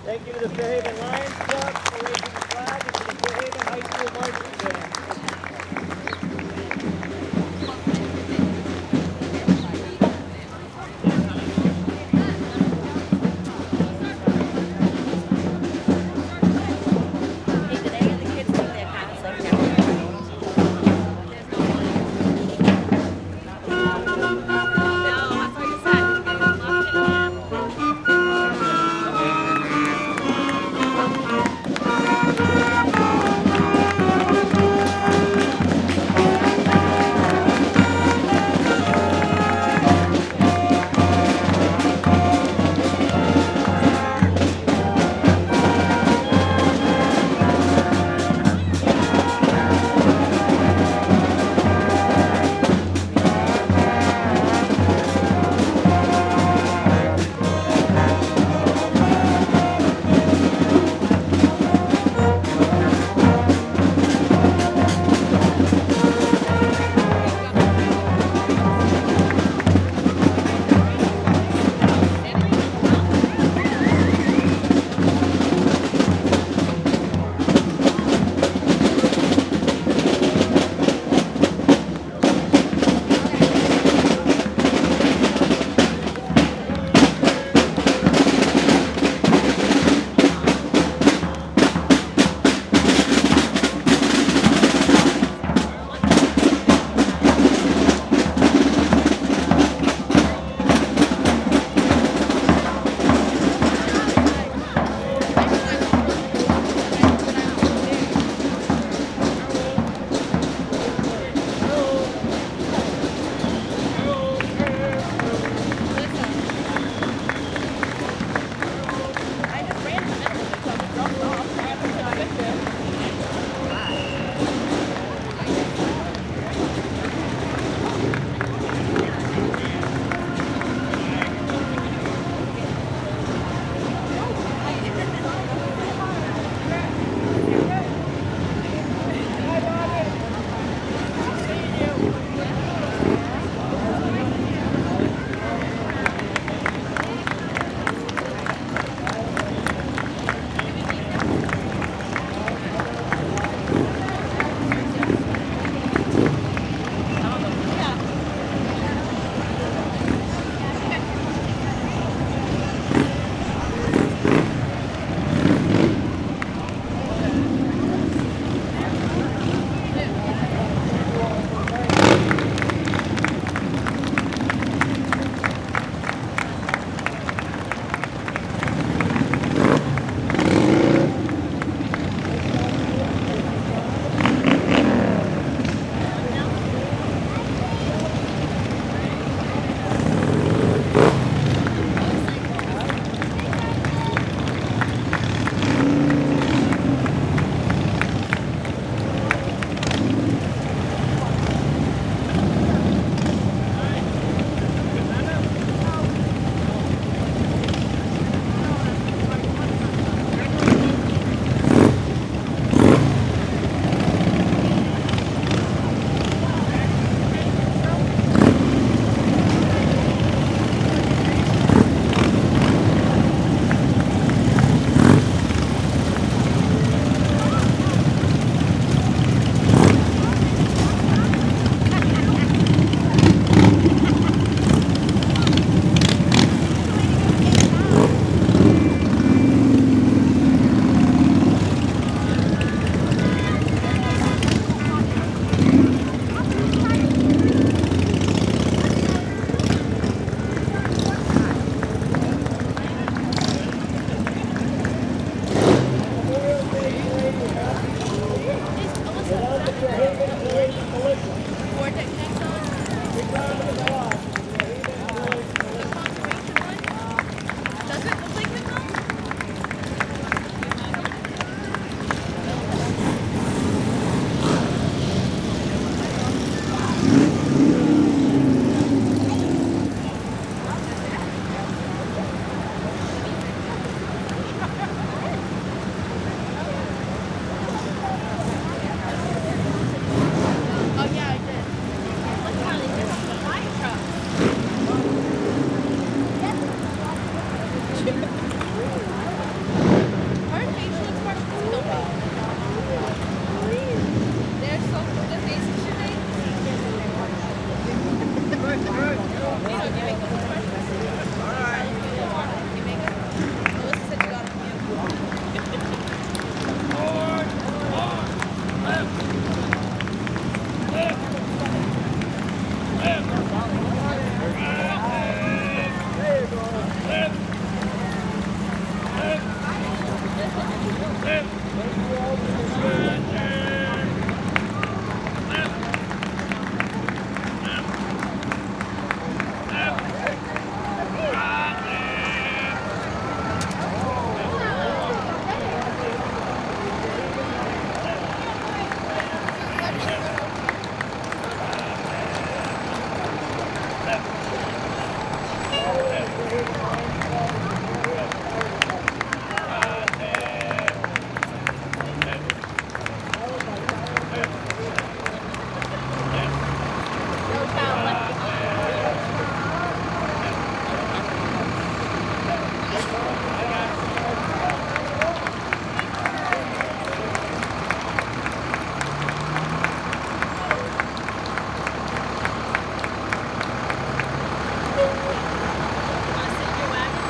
Thank you to the Fairhaven Lions Club for raising the flag and to the Fairhaven High School Marching Band. Today the kids think they're Catholic now. No, that's what you said. They left it in. No child left behind. Want to sit in your wagon?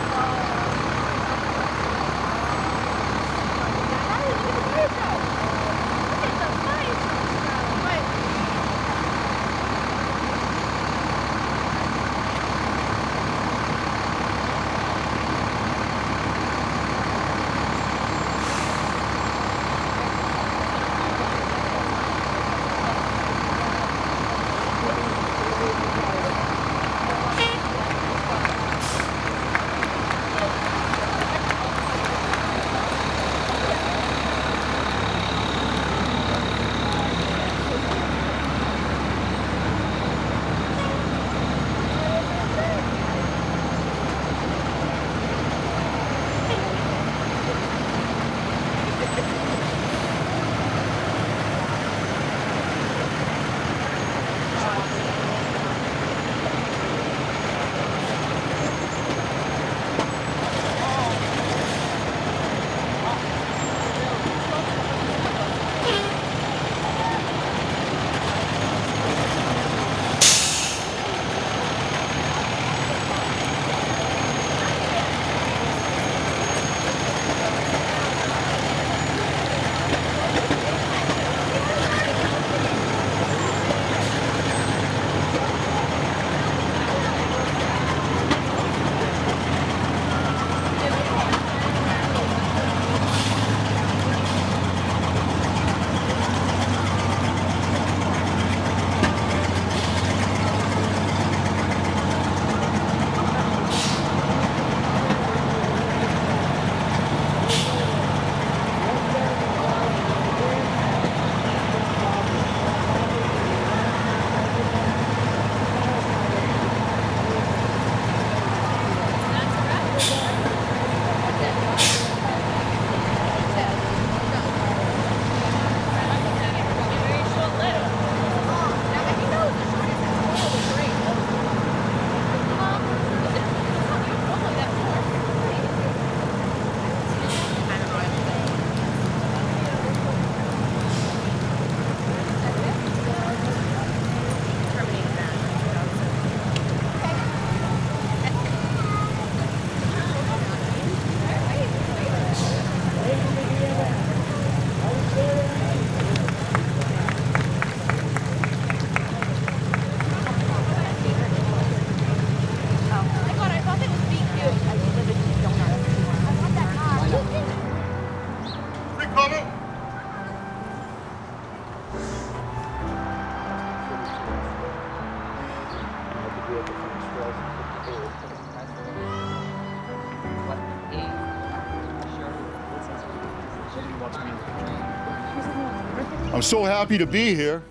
I'm so happy to be here.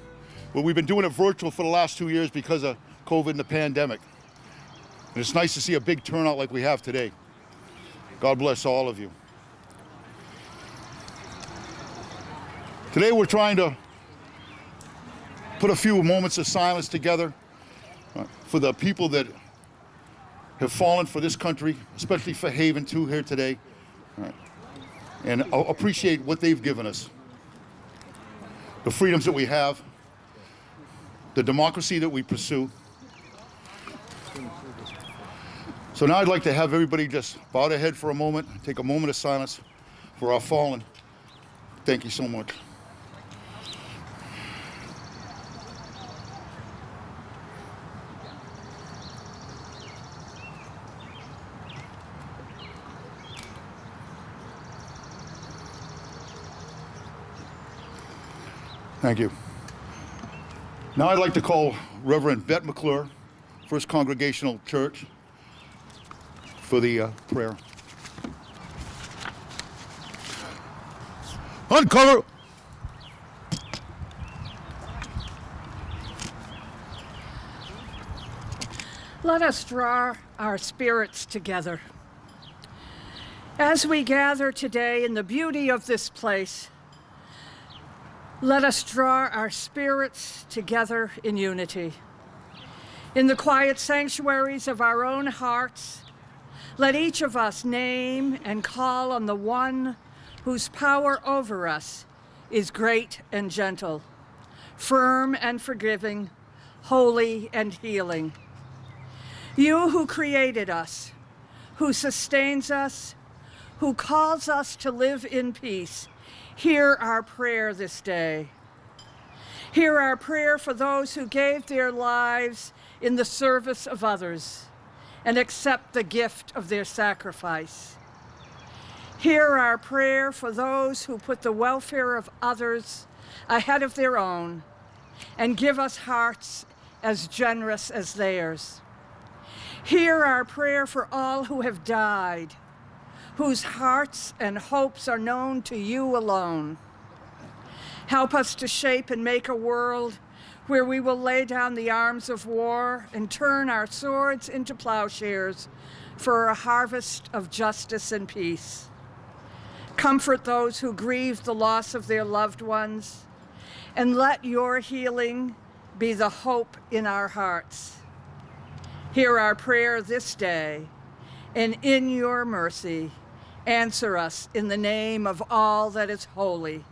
Well, we've been doing it virtual for the last 2 years because of COVID and the pandemic. And it's nice to see a big turnout like we have today. God bless all of you. Today we're trying to put a few moments of silence together for the people that have fallen for this country, especially for Fairhaven too here today, and appreciate what they've given us. The freedoms that we have, the democracy that we pursue. So now I'd like to have everybody just bow their head for a moment, take a moment of silence for our fallen. Thank you so much. Thank you. Now I'd like to call Reverend Bette McClure, First Congregational Church, for the prayer. Uncover. Let us draw our spirits together. As we gather today in the beauty of this place, let us draw our spirits together in unity. In the quiet sanctuaries of our own hearts, let each of us name and call on the one whose power over us is great and gentle, firm and forgiving, holy and healing. You who created us, who sustains us, who calls us to live in peace, hear our prayer this day. Hear our prayer for those who gave their lives in the service of others and accept the gift of their sacrifice. Hear our prayer for those who put the welfare of others ahead of their own and give us hearts as generous as theirs. Hear our prayer for all who have died, whose hearts and hopes are known to you alone. Help us to shape and make a world where we will lay down the arms of war and turn our swords into plowshares for a harvest of justice and peace. Comfort those who grieve the loss of their loved ones, and let your healing be the hope in our hearts. Hear our prayer this day, and in your mercy, answer us in the name of all that is holy.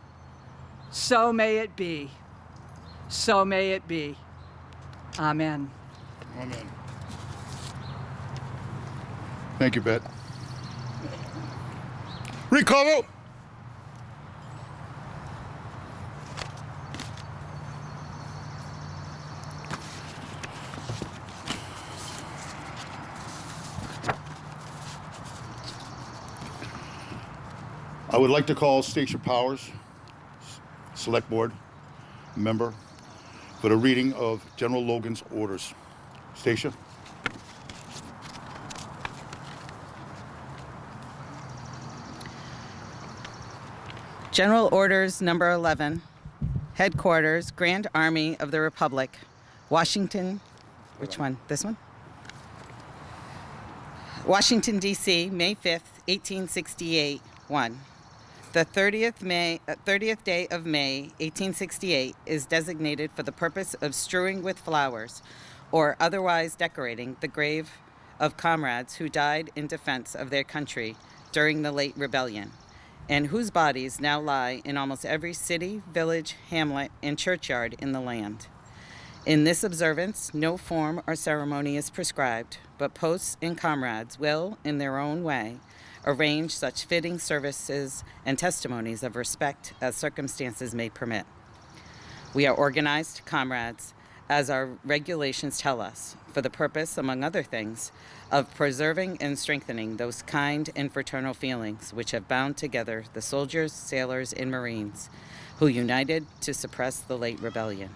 So may it be. So may it be. Amen. Amen. Thank you, Bet. Recover. I would like to call Stacia Powers, Select Board member, for the reading of General Logan's orders. Stacia. General Orders Number 11, Headquarters, Grand Army of the Republic, Washington, which one? This one? Washington, D.C., May 5th, 1868, 1. The 30th day of May, 1868, is designated for the purpose of strewing with flowers or otherwise decorating the grave of comrades who died in defense of their country during the late rebellion, and whose bodies now lie in almost every city, village, hamlet, and churchyard in the land. In this observance, no form or ceremony is prescribed, but posts and comrades will, in their own way, arrange such fitting services and testimonies of respect as circumstances may permit. We are organized, comrades, as our regulations tell us, for the purpose, among other things, of preserving and strengthening those kind and fraternal feelings which have bound together the soldiers, sailors, and Marines who united to suppress the late rebellion.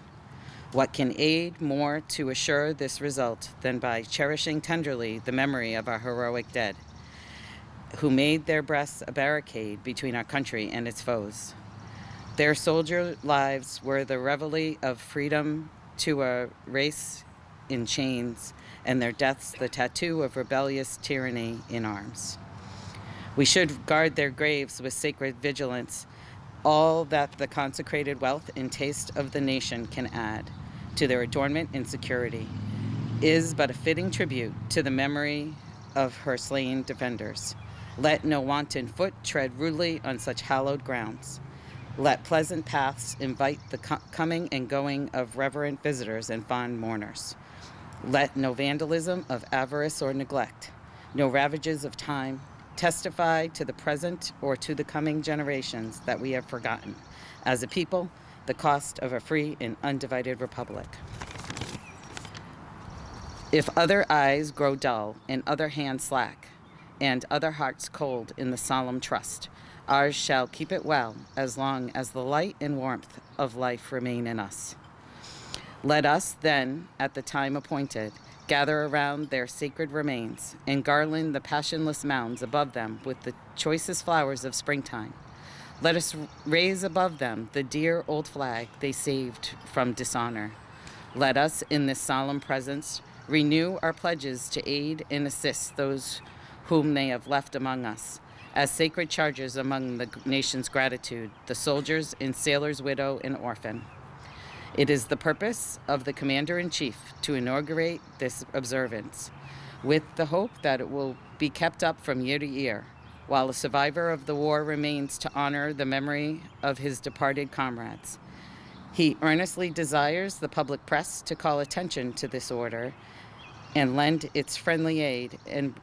What can aid more to assure this result than by cherishing tenderly the memory of our heroic dead, who made their breasts a barricade between our country and its foes? Their soldier lives were the reveille of freedom to a race in chains, and their deaths the tattoo of rebellious tyranny in arms. We should guard their graves with sacred vigilance, all that the consecrated wealth and taste of the nation can add to their adornment and security is but a fitting tribute to the memory of her slain defenders. Let no wanton foot tread rudely on such hallowed grounds. Let pleasant paths invite the coming and going of reverent visitors and fond mourners. Let no vandalism of avarice or neglect, no ravages of time, testify to the present or to the coming generations that we have forgotten, as a people, the cost of a free and undivided republic. If other eyes grow dull and other hands slack, and other hearts cold in the solemn trust, ours shall keep it well as long as the light and warmth of life remain in us. Let us then, at the time appointed, gather around their sacred remains and garland the passionless mounds above them with the choicest flowers of springtime. Let us raise above them the dear old flag they saved from dishonor. Let us, in this solemn presence, renew our pledges to aid and assist those whom they have left among us, as sacred charges among the nation's gratitude, the soldiers and sailors' widow and orphan. It is the purpose of the Commander-in-Chief to inaugurate this observance, with the hope that it will be kept up from year to year, while a survivor of the war remains, to honor the memory of his departed comrades. He earnestly desires the public press to call attention to this order and lend its friendly aid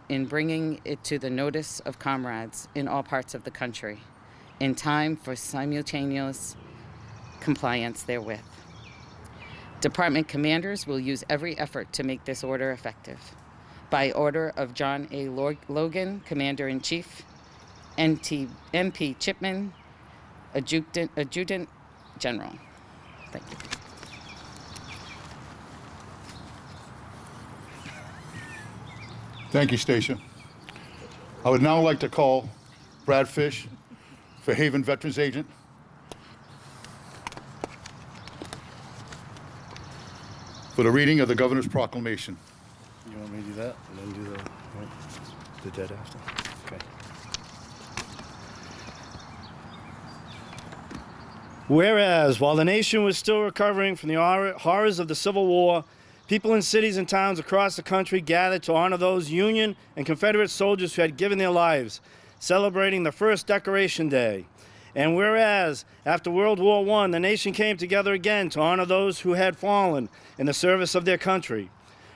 in bringing it to the notice of comrades in all parts of the country, in time for simultaneous compliance therewith. Department commanders will use every effort to make this order effective. By order of John A. Logan, Commander-in-Chief, MP Chipman, Adjutant General. Thank you. Thank you, Stacia. I would now like to call Brad Fish, Fairhaven Veterans Agent. For the reading of the Governor's Proclamation. You want me to do that and then do the dead after? Okay. Whereas, while the nation was still recovering from the horrors of the Civil War, people in cities and towns across the country gathered to honor those Union and Confederate soldiers who had given their lives, celebrating the first Decoration Day. And whereas, after World War I, the nation came together again to honor those who had fallen in the service of their country,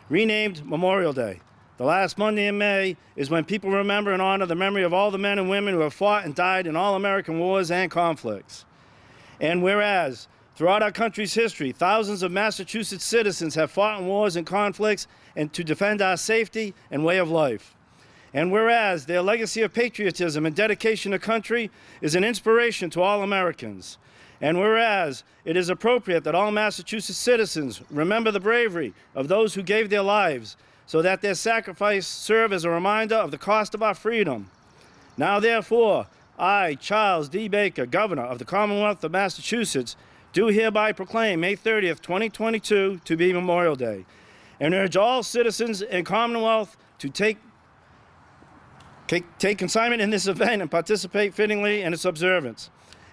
renamed Memorial Day. The last Monday in May is when people remember and honor the memory of all the men and women who have fought and died in all American wars and conflicts. And whereas, throughout our country's history, thousands of Massachusetts citizens have fought in wars and conflicts and to defend our safety and way of life. And whereas their legacy of patriotism and dedication to country is an inspiration to all Americans. And whereas it is appropriate that all Massachusetts citizens remember the bravery of those who gave their lives so that their sacrifice serve as a reminder of the cost of our freedom. Now therefore, I, Charles D. Baker, Governor of the Commonwealth of Massachusetts, do hereby proclaim May 30th, 2022 to be Memorial Day, and urge all citizens in Commonwealth to take consignment in this event and participate fittingly in its observance.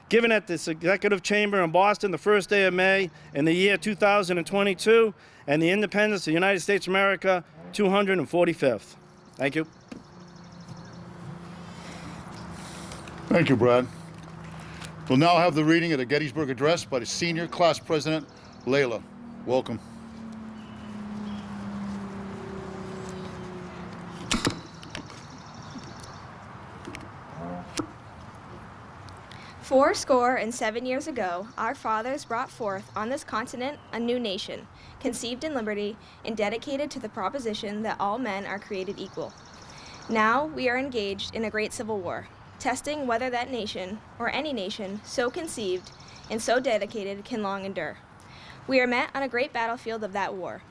Given at this Executive Chamber in Boston the first day of May in the year 2022 and the independence of the United States of America 245th. Thank you. Thank you, Brad. We'll now have the reading of the Gettysburg Address by the Senior Class President, Layla. Welcome. Fourscore and 7 years ago, our fathers brought forth on this continent a new nation, conceived in liberty and dedicated to the proposition that all men are created equal. Now we are engaged in a great civil war, testing whether that nation, or any nation, so conceived and so dedicated can long endure. We are met on a great battlefield of that war.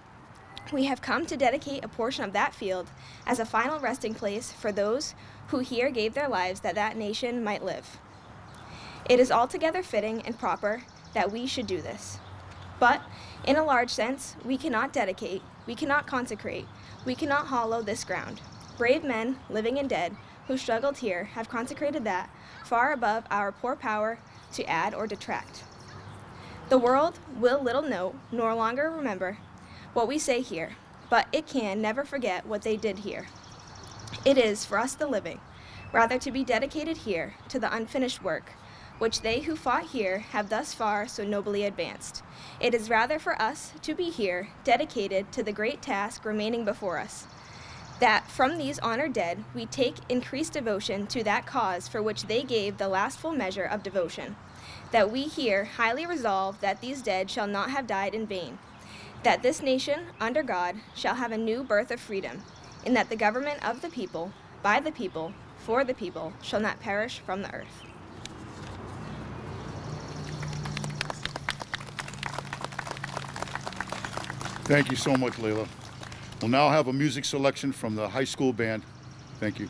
We have come to dedicate a portion of that field as a final resting place for those who here gave their lives that that nation might live. It is altogether fitting and proper that we should do this. But, in a large sense, we cannot dedicate, we cannot consecrate, we cannot hallow this ground. Brave men, living and dead, who struggled here have consecrated that far above our poor power to add or detract. The world will little know nor longer remember what we say here, but it can never forget what they did here. It is for us the living, rather to be dedicated here to the unfinished work, which they who fought here have thus far so nobly advanced. It is rather for us to be here, dedicated to the great task remaining before us, that from these honored dead we take increased devotion to that cause for which they gave the last full measure of devotion, that we here highly resolve that these dead shall not have died in vain, that this nation, under God, shall have a new birth of freedom, and that the government of the people, by the people, for the people, shall not perish from the earth. Thank you so much, Layla. We'll now have a music selection from the high school band. Thank you.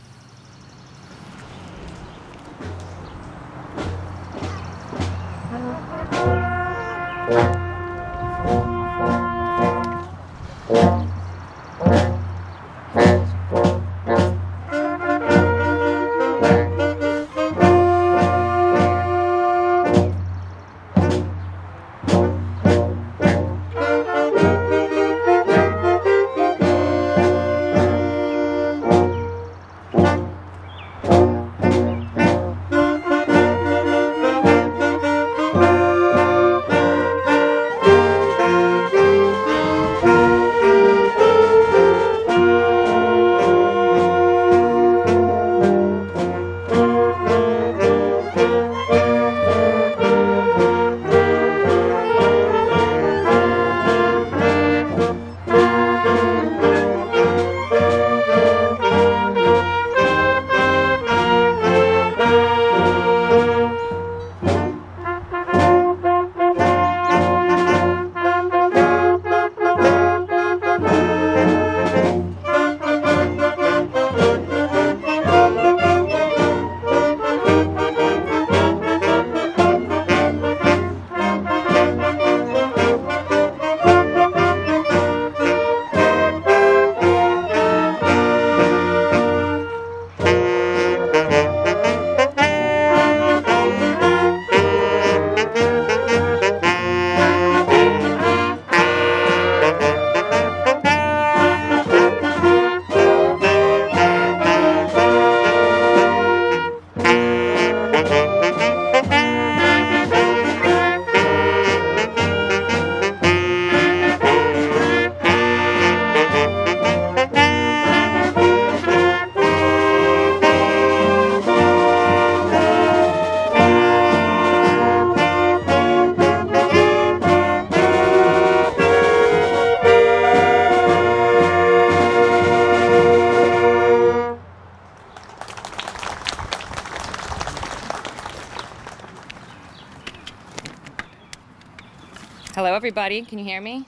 Hello, everybody. Can you hear me?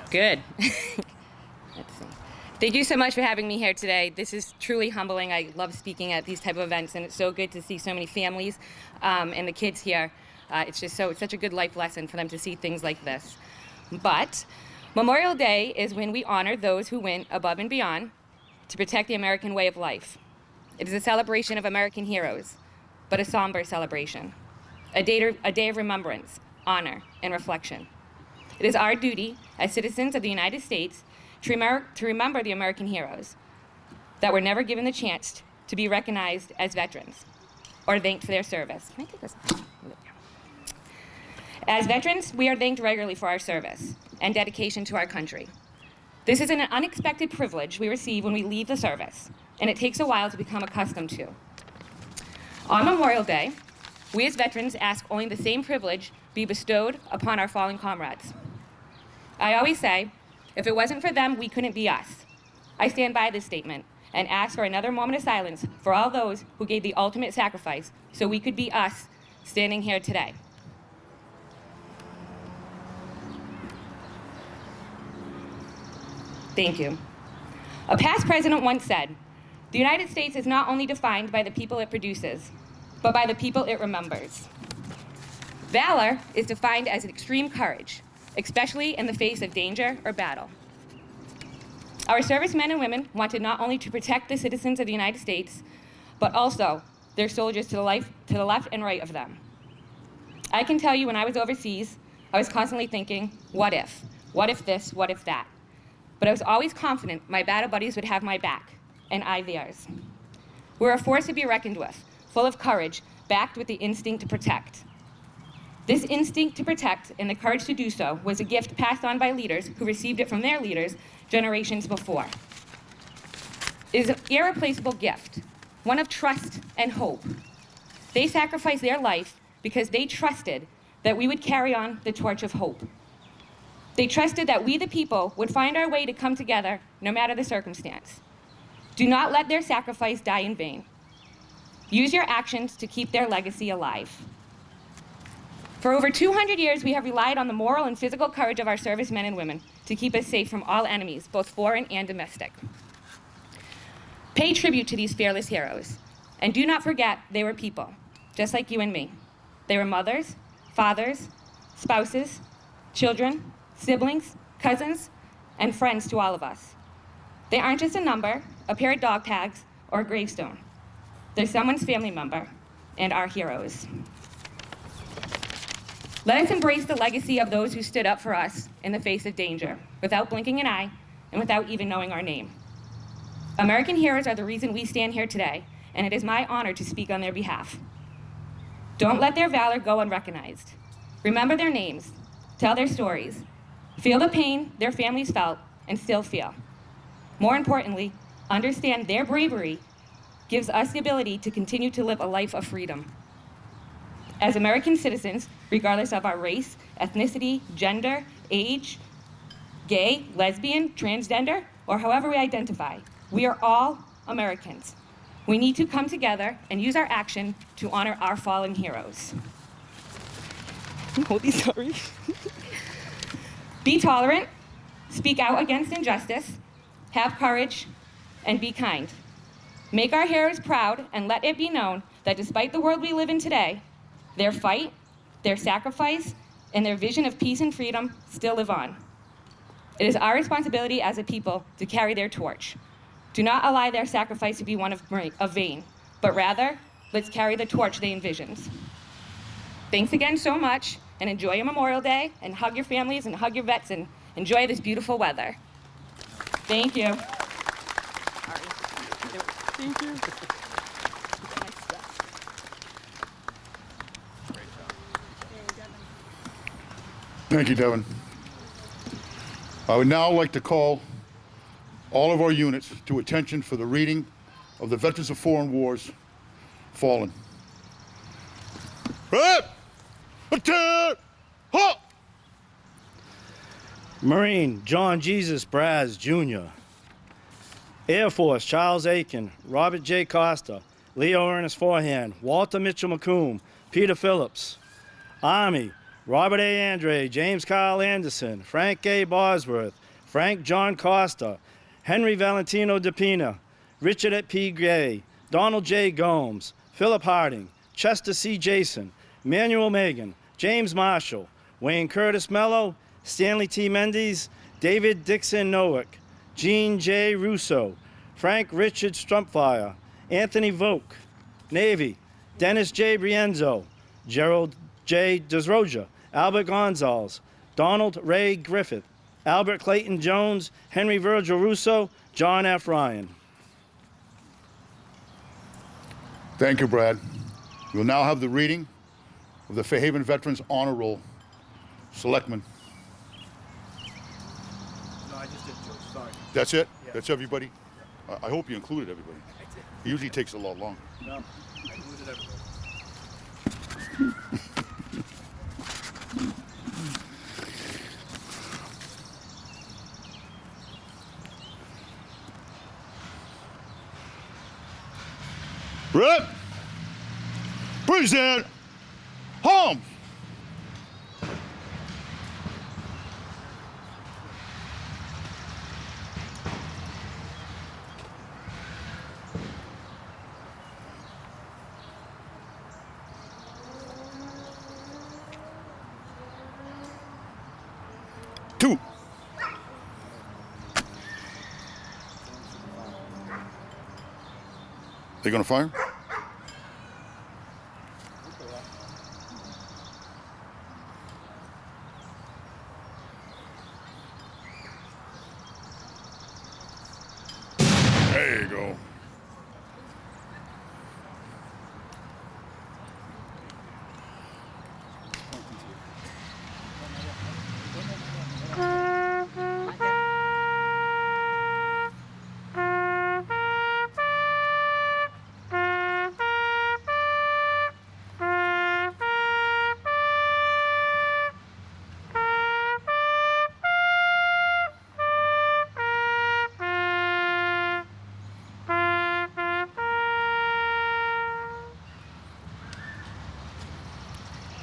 Good. Let's see. Thank you so much for having me here today. This is truly humbling. I love speaking at these type of events, and it's so good to see so many families and the kids here. It's such a good life lesson for them to see things like this. But Memorial Day is when we honor those who went above and beyond to protect the American way of life. It is a celebration of American heroes, but a somber celebration. A day of remembrance, honor, and reflection. It is our duty as citizens of the United States to remember the American heroes that were never given the chance to be recognized as veterans or thanked for their service. Can I take this? As veterans, we are thanked regularly for our service and dedication to our country. This is an unexpected privilege we receive when we leave the service, and it takes a while to become accustomed to. On Memorial Day, we as veterans ask only the same privilege be bestowed upon our fallen comrades. I always say, if it wasn't for them, we couldn't be us. I stand by this statement and ask for another moment of silence for all those who gave the ultimate sacrifice so we could be us standing here today. Thank you. A past president once said, "The United States is not only defined by the people it produces, but by the people it remembers." Valor is defined as extreme courage, especially in the face of danger or battle. Our servicemen and women wanted not only to protect the citizens of the United States, but also their soldiers to the left and right of them. I can tell you when I was overseas, I was constantly thinking, what if? What if this? What if that? But I was always confident my battle buddies would have my back, and I theirs. We're a force to be reckoned with, full of courage, backed with the instinct to protect. This instinct to protect and the courage to do so was a gift passed on by leaders who received it from their leaders generations before. It is an irreplaceable gift, one of trust and hope. They sacrificed their life because they trusted that we would carry on the torch of hope. They trusted that we, the people, would find our way to come together no matter the circumstance. Do not let their sacrifice die in vain. Use your actions to keep their legacy alive. For over 200 years, we have relied on the moral and physical courage of our servicemen and women to keep us safe from all enemies, both foreign and domestic. Pay tribute to these fearless heroes, and do not forget they were people, just like you and me. They were mothers, fathers, spouses, children, siblings, cousins, and friends to all of us. They aren't just a number, a pair of dog tags, or a gravestone. They're someone's family member and our heroes. Let us embrace the legacy of those who stood up for us in the face of danger, without blinking an eye and without even knowing our name. American heroes are the reason we stand here today, and it is my honor to speak on their behalf. Don't let their valor go unrecognized. Remember their names, tell their stories, feel the pain their families felt and still feel. More importantly, understand their bravery gives us the ability to continue to live a life of freedom. As American citizens, regardless of our race, ethnicity, gender, age, gay, lesbian, transgender, or however we identify, we are all Americans. We need to come together and use our action to honor our fallen heroes. Sorry. Be tolerant, speak out against injustice, have courage, and be kind. Make our heroes proud and let it be known that despite the world we live in today, their fight, their sacrifice, and their vision of peace and freedom still live on. It is our responsibility as a people to carry their torch. Do not allow their sacrifice to be one of vain, but rather, let's carry the torch they envisioned. Thanks again so much, and enjoy your Memorial Day, and hug your families and hug your vets, and enjoy this beautiful weather. Thank you. Thank you. Thank you, Devin. I would now like to call all of our units to attention for the reading of the Veterans of Foreign Wars Fallen. Marine John Jesus Braz Jr. Air Force Charles Aiken, Robert J. Costa, Leo Ernest Forehand, Walter Mitchell McComb, Peter Phillips. Army Robert A. Andre, James Kyle Anderson, Frank A. Bosworth, Frank John Costa, Henry Valentino DePina, Richard P. Gay, Donald J. Gomes, Philip Harding, Chester C. Jason, Manuel Megan, James Marshall, Wayne Curtis Mello, Stanley T. Mendes, David Dixon Nowick, Gene J. Russo, Frank Richard Strumpfire, Anthony Volk, Navy, Dennis J. Brienzo, Gerald J. Desroja, Albert Gonzalez, Donald Ray Griffith, Albert Clayton Jones, Henry Virgil Russo, John F. Ryan. Thank you, Brad. We'll now have the reading of the Fairhaven Veterans Honor Roll. Selectman. No, I just did Joe. Sorry. That's it? Yeah. That's everybody? I hope you included everybody. It usually takes a lot longer. No, I included everybody. Brett, present Holmes. Two. They gonna fire? There you go.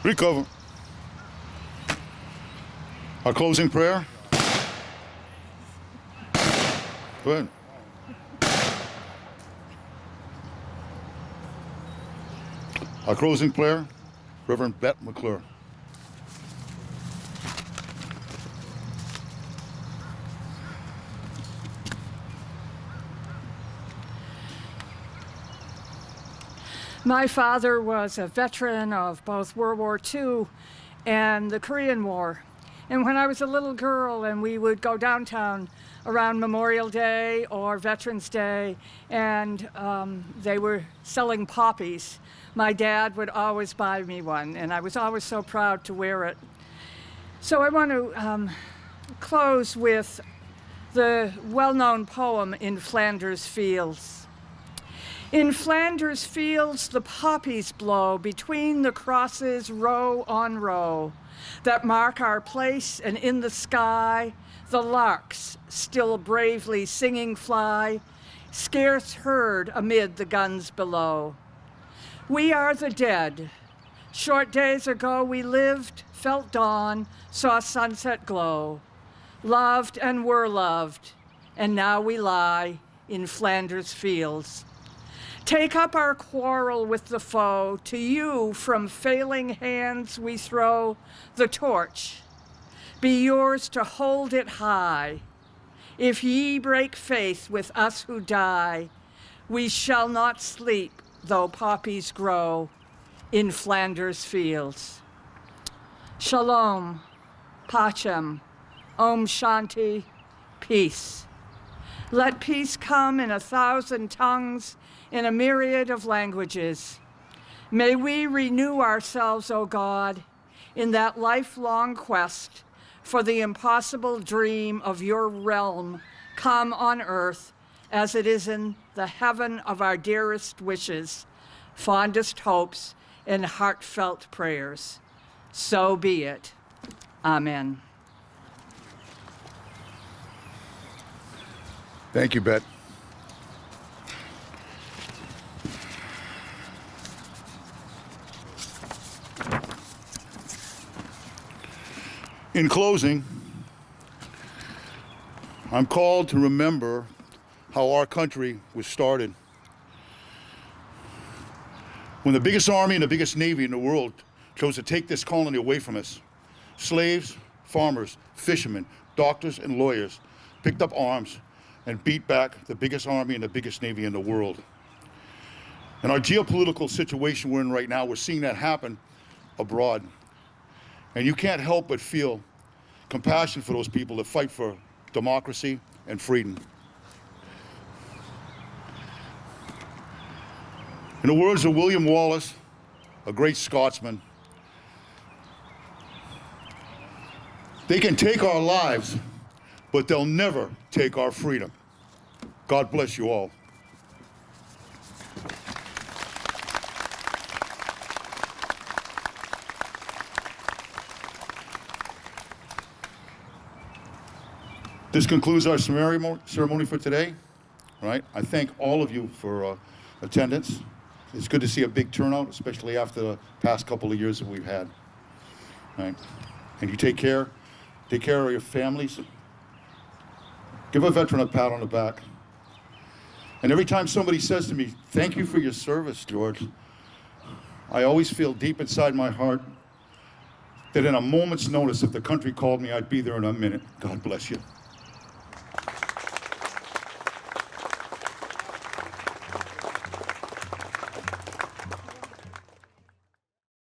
Recover. Our closing prayer. Go ahead. Our closing prayer, Reverend Bette McClure. My father was a veteran of both World War II and the Korean War. And when I was a little girl and we would go downtown around Memorial Day or Veterans Day and they were selling poppies, my dad would always buy me one and I was always so proud to wear it. So I want to close with the well-known poem In Flanders Fields. In Flanders fields the poppies blow between the crosses row on row that mark our place, and in the sky the larks still bravely singing fly, scarce heard amid the guns below. We are the dead. Short days ago we lived, felt dawn, saw sunset glow, loved and were loved, and now we lie in Flanders fields. Take up our quarrel with the foe. To you from failing hands we throw the torch. Be yours to hold it high. If ye break faith with us who die, we shall not sleep though poppies grow in Flanders fields. Shalom, Pacem, Om Shanti, peace. Let peace come in 1,000 tongues, in a myriad of languages. May we renew ourselves, O God, in that lifelong quest for the impossible dream of your realm come on earth as it is in the heaven of our dearest wishes, fondest hopes, and heartfelt prayers. So be it. Amen. Thank you, Bette. In closing, I'm called to remember how our country was started. When the biggest army and the biggest navy in the world chose to take this colony away from us, slaves, farmers, fishermen, doctors, and lawyers picked up arms and beat back the biggest army and the biggest navy in the world. In our geopolitical situation we're in right now, we're seeing that happen abroad. And you can't help but feel compassion for those people that fight for democracy and freedom. In the words of William Wallace, a great Scotsman, they can take our lives, but they'll never take our freedom. God bless you all. This concludes our ceremony for today. All right? I thank all of you for attendance. It's good to see a big turnout, especially after the past couple of years that we've had. All right? And you take care. Take care of your families. Give a veteran a pat on the back. And every time somebody says to me, "Thank you for your service, George," I always feel deep inside my heart that in a moment's notice, if the country called me, I'd be there in a minute. God bless you.